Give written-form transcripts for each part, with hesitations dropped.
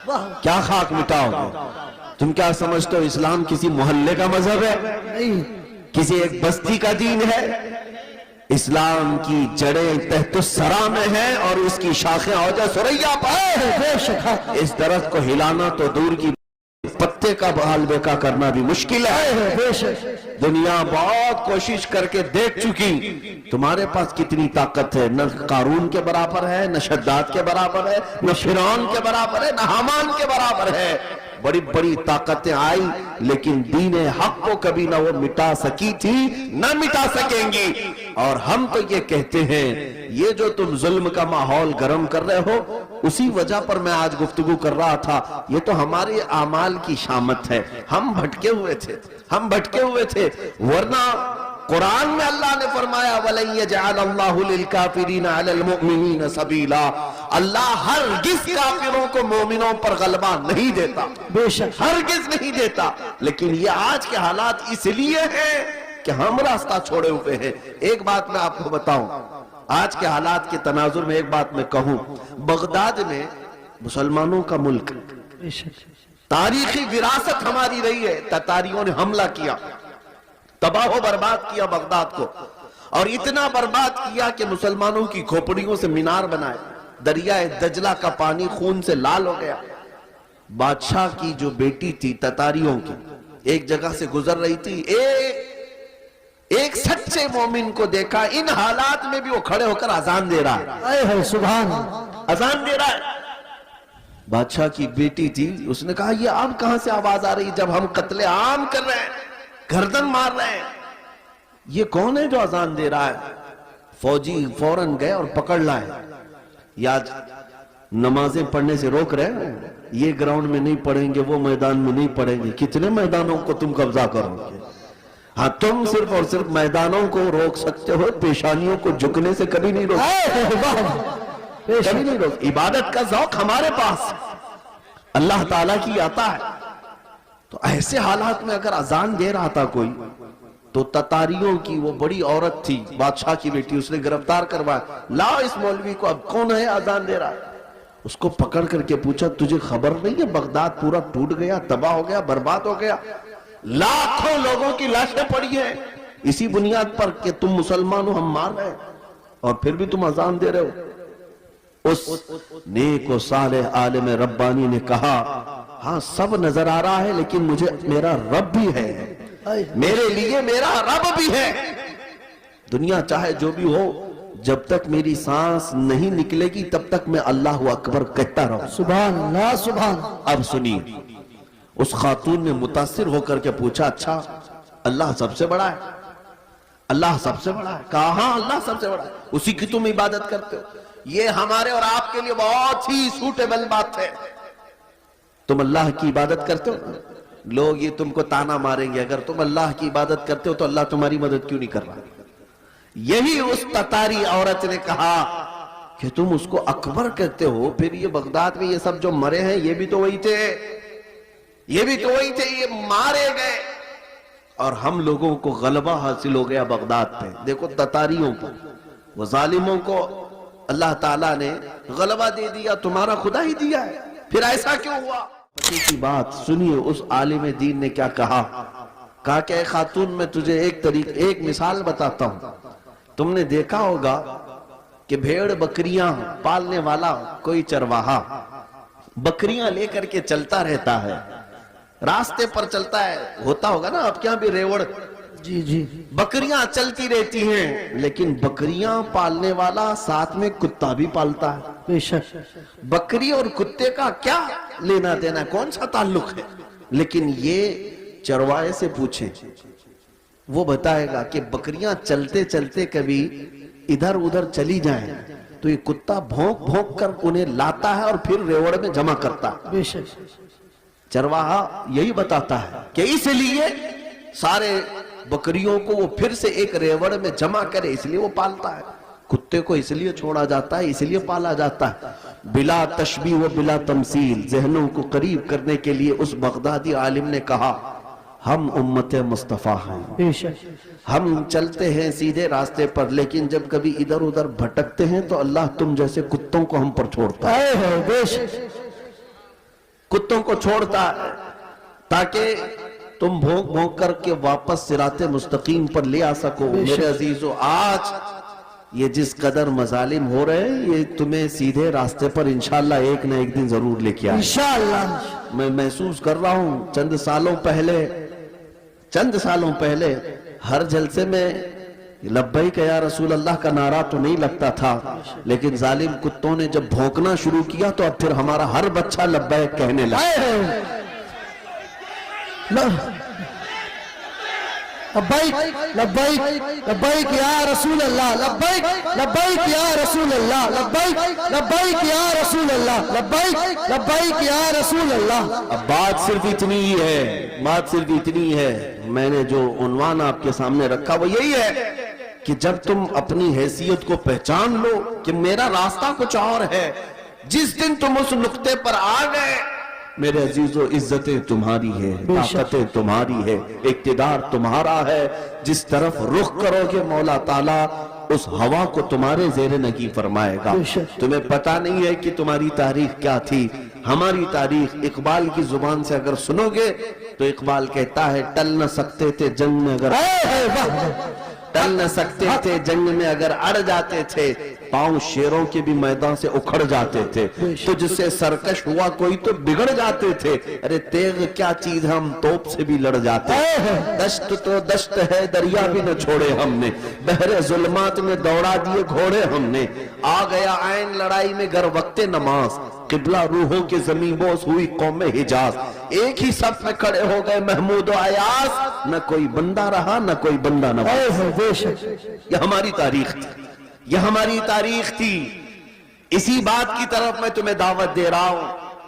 کیا خاک مٹاؤ؟ تم کیا سمجھتے ہو اسلام کسی محلے کا مذہب ہے؟ نہیں، کسی ایک بستی کا دین ہے؟ اسلام کی جڑیں تحت الثری میں ہیں اور اس کی شاخیں اوجہ ثریا پر بے شک اس درخت کو ہلانا تو دور کی پتے کا بحال بیکا کرنا بھی مشکل ہے۔ بے شک دنیا بہت کوشش کر کے دیکھ چکی، تمہارے پاس کتنی طاقت ہے، نہ قارون کے برابر ہے، نہ شداد کے برابر ہے، نہ فرعون کے برابر ہے، نہ حامان کے برابر ہے۔ بڑی بڑی طاقتیں آئی لیکن دین حق کو کبھی نہ وہ مٹا سکی تھی نہ مٹا سکیں گی۔ اور ہم تو یہ کہتے ہیں یہ جو تم ظلم کا ماحول گرم کر رہے ہو، اسی وجہ پر میں آج گفتگو کر رہا تھا، یہ تو ہمارے اعمال کی شامت ہے۔ ہم بھٹکے ہوئے تھے، ورنہ قرآن میں اللہ نے فرمایا وَلَن يَجْعَلَ اللَّهُ لِلْكَافِرِينَ عَلَى الْمُؤْمِنِينَ سَبِيلًا، اللہ ہرگز کافروں کو مومنوں پر غلبہ نہیں دیتا، بے شک ہرگز نہیں دیتا۔ لیکن یہ آج کے حالات اس لیے ہیں کہ ہم راستہ چھوڑے ہوئے ہیں۔ ایک بات میں آپ کو بتاؤں، آج کے حالات کے تناظر میں ایک بات میں کہوں، بغداد میں مسلمانوں کا ملک، بے شک تاریخی وراثت ہماری رہی ہے، تتاریوں نے حملہ کیا، تباہ و برباد کیا بغداد کو، اور اتنا برباد کیا کہ مسلمانوں کی کھوپڑیوں سے مینار بنائے، دریائے دجلہ کا پانی خون سے لال ہو گیا۔ بادشاہ کی جو بیٹی تھی تتاریوں کی، ایک جگہ سے گزر رہی تھی، ایک سچے مومن کو دیکھا، ان حالات میں بھی وہ کھڑے ہو کر اذان دے رہا ہے، اے ہے سبحان، اذان دے رہا ہے۔ بادشاہ کی بیٹی تھی، اس نے کہا یہ اب کہاں سے آواز آ رہی جب ہم قتل عام کر رہے ہیں، گردن مار رہے ہیں، یہ کون ہے جو اذان دے رہا ہے؟ فوجی فوراً گئے اور پکڑ لائے، یا نمازیں پڑھنے سے روک رہے ہیں، یہ گراؤنڈ میں نہیں پڑھیں گے، وہ میدان میں نہیں پڑھیں گے، کتنے میدانوں کو تم قبضہ کرو گے؟ ہاں تم صرف اور صرف میدانوں کو روک سکتے ہو، پیشانیوں کو جھکنے سے کبھی نہیں روک سکتے، کبھی نہیں روک۔ عبادت کا ذوق ہمارے پاس اللہ تعالیٰ کی آتا ہے۔ تو ایسے حالات میں اگر اذان دے رہا تھا کوئی، تو تتاریوں کی وہ بڑی عورت تھی، بادشاہ کی بیٹی، اس نے گرفتار کروایا، لا اس مولوی کو، اب کون ہے اذان دے رہا ہے؟ اس کو پکڑ کر کے پوچھا تجھے خبر نہیں ہے بغداد پورا ٹوٹ گیا، تباہ ہو گیا، برباد ہو گیا، لاکھوں لوگوں کی لاشیں پڑی ہیں اسی بنیاد پر کہ تم مسلمان ہو، ہم مار رہے ہیں، اور پھر بھی تم اذان دے رہے ہو۔ اس نیک و صالح عالم ربانی نے کہا ہاں سب نظر آ رہا ہے لیکن مجھے میرا رب بھی ہے، میرے لیے میرا رب بھی ہے۔ دنیا چاہے جو بھی ہو، جب تک میری سانس نہیں نکلے گی تب تک میں اللہ اکبر کہتا رہوں۔ سبحان اللہ سبحان۔ اب سنیے، اس خاتون نے متاثر ہو کر کے پوچھا اچھا اللہ سب سے بڑا ہے؟ اللہ سب سے بڑا ہے؟ کہا ہاں اللہ سب سے بڑا ہے، اسی کی تم عبادت کرتے ہو۔ یہ ہمارے اور آپ کے لیے بہت ہی سوٹیبل بات ہے، تم اللہ کی عبادت کرتے ہو، لوگ یہ تم کو تانا ماریں گے اگر تم اللہ کی عبادت کرتے ہو تو اللہ تمہاری مدد کیوں نہیں کر رہا؟ یہی اس تتاری عورت نے کہا کہ تم اس کو اکبر کہتے ہو، پھر یہ بغداد میں یہ سب جو مرے ہیں یہ بھی تو وہی تھے، یہ مارے گئے، اور ہم لوگوں کو غلبہ حاصل ہو گیا بغداد پہ۔ دیکھو تتاریوں کو، وہ ظالموں کو اللہ تعالیٰ نے غلبہ دے دیا، تمہارا خدا ہی دیا ہے، پھر ایسا کیوں ہوا؟ پتی کی بات سنیے، اس عالم دین نے کیا کہا کہ اے خاتون میں تجھے ایک مثال بتاتا ہوں، تم نے دیکھا ہوگا کہ بھیڑ بکریاں پالنے والا کوئی چرواہا بکریاں لے کر کے چلتا رہتا ہے، راستے پر چلتا ہے، ہوتا ہوگا نا آپ کے یہاں بھی ریوڑ، جی جی، بکریاں چلتی رہتی ہیں، لیکن بکریاں پالنے والا ساتھ میں کتا بھی پالتا ہے۔ بے شک بکری اور کتے کا کیا لینا دینا، کون سا تعلق ہے؟ لیکن یہ چرواہے سے پوچھیں، وہ بتائے گا کہ بکریاں چلتے چلتے کبھی ادھر ادھر چلی جائیں تو یہ کتا بھونک بھونک کر انہیں لاتا ہے اور پھر ریوڑ میں جمع کرتا ہے۔ بے شک چرواہا یہی بتاتا ہے کہ اس لیے سارے بکریوں کو وہ پھر سے ایک ریوڑ میں جمع کرے، اس لیے وہ پالتا ہے۔ کتے کو اس لیے چھوڑا جاتا ہے، اس لیے پالا جاتا ہے۔ بلا تشبیہ و بلا تمثیل، ذہنوں کو قریب کرنے کے لیے اس بغدادی عالم نے کہا ہم امت مصطفیٰ ہیں، بے شک ہم چلتے ہیں سیدھے راستے پر، لیکن جب کبھی ادھر ادھر بھٹکتے ہیں تو اللہ تم جیسے کتوں کو ہم پر چھوڑتا ہے۔ اے ہے بے شک कुत्तों को छोड़ता है ताकि तुम भोंक भोंक करके वापस सिराते मुस्तकीम पर ले आ सको। मेरे अजीजों, आज ये जिस कदर मजालिम हो रहे हैं, ये तुम्हें सीधे रास्ते पर इंशाअल्लाह एक न एक दिन जरूर लेके आए। इंशाअल्लाह। मैं महसूस कर रहा हूं, चंद सालों पहले हर जलसे में लब्बैक या रसूल अल्लाह का नारा तो नहीं लगता था, लेकिन जालिम कुत्तों ने जब भौंकना शुरू किया तो अब फिर हमारा हर बच्चा लब्बैक कहने लगा। लब्बैक लब्बैक लब्बैक या रसूल अल्लाह, लब्बैक लब्बैक या रसूल अल्लाह, लब्बैक लब्बैक या रसूल अल्लाह, लब्बैक लब्बैक या रसूल अल्लाह। अब बात सिर्फ इतनी है, मैंने जो उन्वान आपके सामने रखा वो यही है कि जब तुम अपनी हैसियत को पहचान लो कि मेरा रास्ता कुछ और है, जिस दिन तुम उस नुक्ते पर आ गए, मेरे अजीजों, इज्जतें तुम्हारी है, ताकतें तुम्हारी है, इक्तिदार तुम्हारा है। जिस तरफ रुख करोगे मौला ताला उस हवा को तुम्हारे ज़ेरे नगी फरमाएगा। तुम्हें पता नहीं है कि तुम्हारी तारीख क्या थी। हमारी तारीख इकबाल की जुबान से अगर सुनोगे तो इकबाल कहता है, टल न सकते थे जंग में अगर अड़ जाते थे, पांव शेरों के भी मैदान से उखड़ जाते थे, तुझसे सरकश हुआ कोई तो बिगड़ जाते थे। अरे तेग क्या चीज, हम तोप से भी लड़ जाते। दश्त तो दश्त है, दरिया भी न छोड़े हमने, बहरे जुल्मात में दौड़ा दिए घोड़े हमने। आ गया आइन लड़ाई में गर वक्ते नमाज, किबला रूहों के ज़मीन बोस हुई कौम हिजाज। एक ही सफ में खड़े हो गए महमूद और अयास, न कोई बंदा रहा न कोई बंदा नवाज। ये हमारी तारीख थी। इसी बात की तरफ मैं तुम्हें दावत दे रहा हूं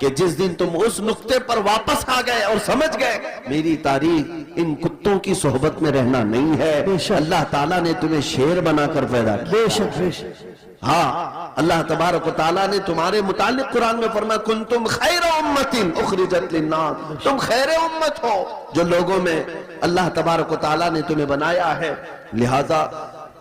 कि जिस दिन तुम उस नुक्ते पर वापस आ गए और समझ गए मेरी तारीख इन कुत्तों की सोहबत में रहना नहीं है, अल्लाह ताला ने तुम्हें शेर बनाकर पैदा किया। हाँ, अल्लाह तबारक व तआला ने तुम्हारे मुतालिक कुरान में फरमाया, कुंतुम खैर उम्मतिन उखरिजत लिन्नास, तुम खैर उम्मत हो जो लोगों में अल्लाह तबारक व तआला ने तुम्हें बनाया है। लिहाजा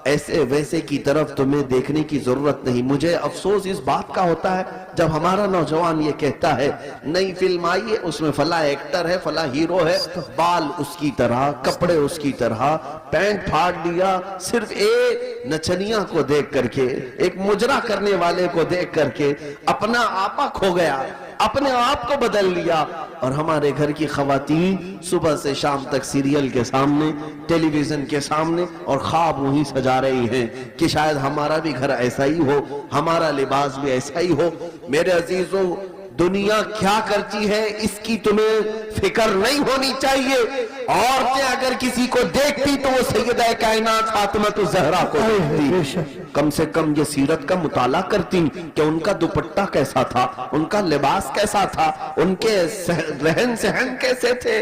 ऐसे वैसे की तरफ तुम्हें देखने की जरूरत नहीं। मुझे अफसोस इस बात का होता है जब हमारा नौजवान ये कहता है, नई फिल्म आई है, उसमें फला एक्टर है, फला हीरो है, बाल उसकी तरह, कपड़े उसकी तरह, पैंट फाड़ लिया, सिर्फ एक नचनिया को देख करके, एक मुजरा करने वाले को देख करके अपना आपा खो गया, अपने आप को बदल लिया। और हमारे घर की खवातीन सुबह से शाम तक सीरियल के सामने, टेलीविजन के सामने और ख्वाब वही सजा रही हैं कि शायद हमारा भी घर ऐसा ही हो, हमारा लिबास भी ऐसा ही हो। मेरे अजीजों, दुनिया क्या करती है इसकी तुम्हें फिक्र नहीं होनी चाहिए। औरतें अगर किसी को देखती तो वो सैयदा कायनात फातिमा तो जहरा को देखती, कम से कम ये सीरत का मुताला करती कि उनका दुपट्टा कैसा था, उनका लिबास कैसा था, उनके रहन सहन कैसे थे।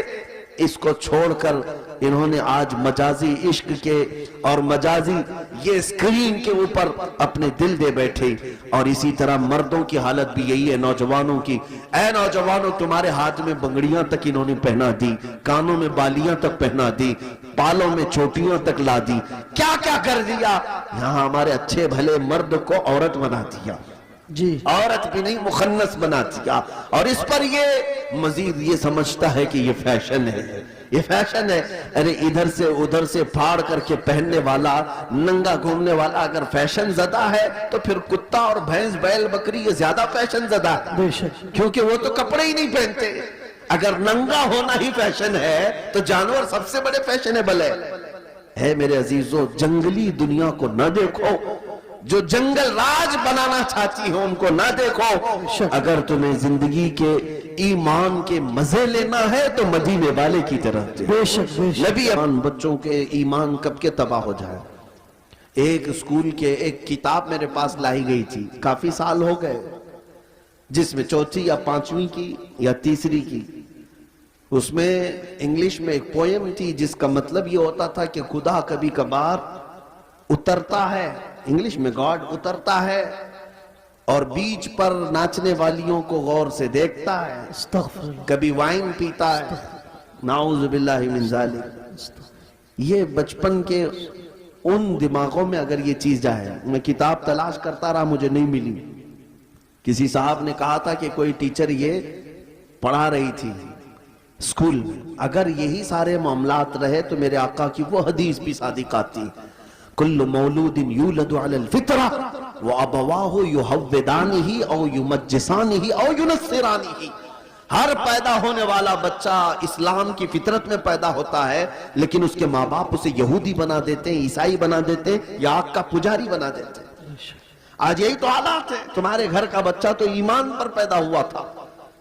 इसको छोड़कर इन्होंने आज मजाजी इश्क के और मजाजी ये स्क्रीन के ऊपर अपने दिल दे बैठे। और इसी तरह मर्दों की हालत भी यही है, नौजवानों की। ऐ नौजवानों, तुम्हारे हाथ में बंगड़ियां तक इन्होंने पहना दी, कानों में बालियां तक पहना दी, बालों में चोटियां तक ला दी, क्या क्या कर दिया। यहाँ हमारे अच्छे भले मर्द को औरत बना दिया जी, औरत भी नहीं मुखन्नस बना दिया। और इस पर ये मजीद ये समझता है कि ये फैशन है, ये फैशन है। अरे इधर से उधर से फाड़ करके पहनने वाला, नंगा घूमने वाला अगर फैशन ज़दा है तो फिर कुत्ता और भैंस बैल बकरी ये ज्यादा फैशन ज़दा है, क्योंकि वो तो कपड़े ही नहीं पहनते। अगर नंगा होना ही फैशन है तो जानवर सबसे बड़े फैशनेबल है। मेरे अजीजों, जंगली दुनिया को न देखो, जो जंगल राज बनाना चाहती हो उनको ना देखो। अगर तुम्हें जिंदगी के ईमान के मजे लेना है तो मदीने वाले की तरफ नबी बच्चों के ईमान कब के तबाह हो जाए। एक स्कूल के एक किताब मेरे पास लाई गई थी, काफी साल हो गए, जिसमें चौथी या पांचवी की या तीसरी की, उसमें इंग्लिश में एक पोयम थी जिसका मतलब ये होता था कि खुदा कभी कभार उतरता है, इंग्लिश में गॉड उतरता है और बीच पर नाचने वालियों को गौर से देखता है, कभी वाइन पीता है, नाउज़ु बिल्लाहि मिन ज़ालिक। ये बचपन के उन दिमागों में अगर ये चीज जाए, मैं किताब तलाश करता रहा, मुझे नहीं मिली। किसी साहब ने कहा था कि कोई टीचर ये पढ़ा रही थी स्कूल में, अगर यही सारे मामलात रहे तो मेरे आका की वो हदीस भी सादिक आती, कुल्लु मौलूदिन यूलदु अलल फितरा व अबवाहु युहव्विदानिही औ युमज्जिसानिही औ युनस्सिरानिही। हर पैदा होने वाला बच्चा इस्लाम की फितरत में पैदा होता है, लेकिन उसके माँ बाप उसे यहूदी बना देते हैं, ईसाई बना देते हैं, या आग का पुजारी बना देते हैं। आज यही तो हालात है। तुम्हारे घर का बच्चा तो ईमान पर पैदा हुआ था,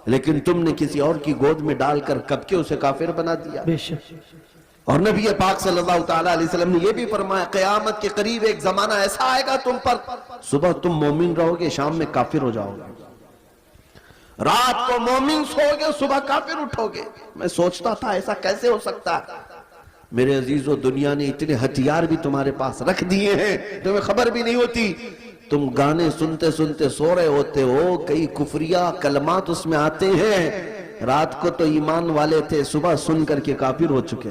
लेकिन तुमने किसी और की गोद में डालकर कब के उसे काफिर बना दिया। और नबी पाक सल्लल्लाहु तआला अलैहि वसल्लम ने यह भी फरमाया, क़यामत के करीब एक जमाना ऐसा आएगा तुम पर, सुबह तुम मोमिन रहोगे, शाम में काफिर हो जाओगे। रात को मोमिन सोओगे, सुबह काफिर उठोगे। मैं सोचता था ऐसा कैसे हो सकता है। मेरे अजीजों, दुनिया ने इतने हथियार भी तुम्हारे पास रख दिए हैं, तुम्हें खबर भी नहीं होती। तुम गाने सुनते सुनते सो रहे होते हो, कई कुफरिया कलमात उसमें आते हैं। रात को तो ईमान वाले थे, सुबह सुन करके काफिर हो चुके।